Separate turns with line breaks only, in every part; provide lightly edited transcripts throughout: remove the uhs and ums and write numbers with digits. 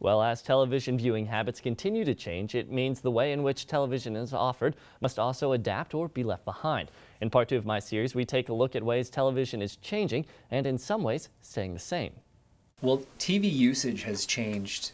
Well, as television viewing habits continue to change, it means the way in which television is offered must also adapt or be left behind. In part 2 of my series, we take a look at ways television is changing and in some ways staying the same.
Well, TV usage has changed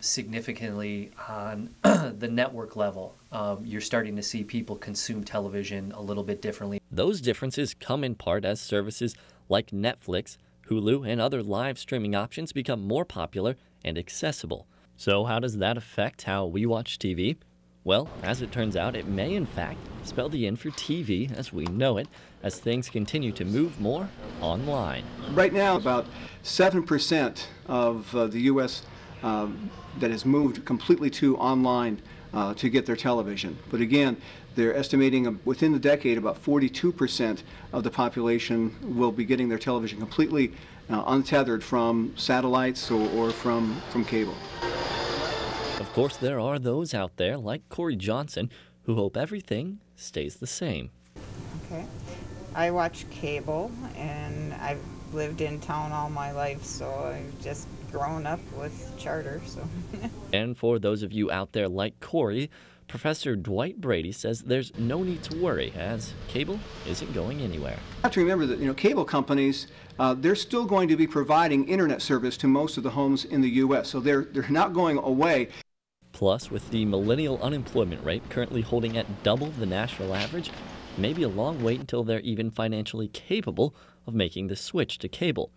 significantly on the network level. You're starting to see people consume television a little bit differently.
Those differences come in part as services like Netflix, Hulu, and other live streaming options become more popular and accessible. So how does that affect how we watch TV? Well, as it turns out, it may in fact spell the end for TV as we know it, as things continue to move more online.
Right now, about 7% of the U.S. That has moved completely to online to get their television. But again, they're estimating within the decade about 42% of the population will be getting their television completely untethered from satellites or from cable.
Of course, there are those out there like Corey Johnson who hope everything stays the same.
Okay. I watch cable, and I've lived in town all my life, so I've just grown up with Charter. So.
And for those of you out there like Corey, Professor Dwight Brady says there's no need to worry as cable isn't going anywhere.
You have to remember that cable companies, they're still going to be providing internet service to most of the homes in the U.S., so they're not going away.
Plus, with the millennial unemployment rate currently holding at double the national average, maybe a long wait until they're even financially capable of making the switch to cable.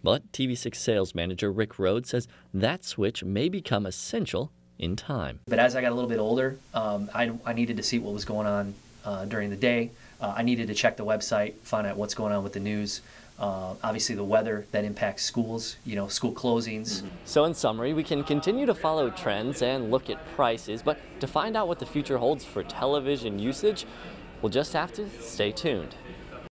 But TV6 sales manager Rick Rhodes says that switch may become essential in time.
But as I got a little bit older, I needed to see what was going on during the day. I needed to check the website, find out what's going on with the news. Obviously the weather that impacts schools, school closings.
So in summary, we can continue to follow trends and look at prices, but to find out what the future holds for television usage, we'll just have to stay tuned.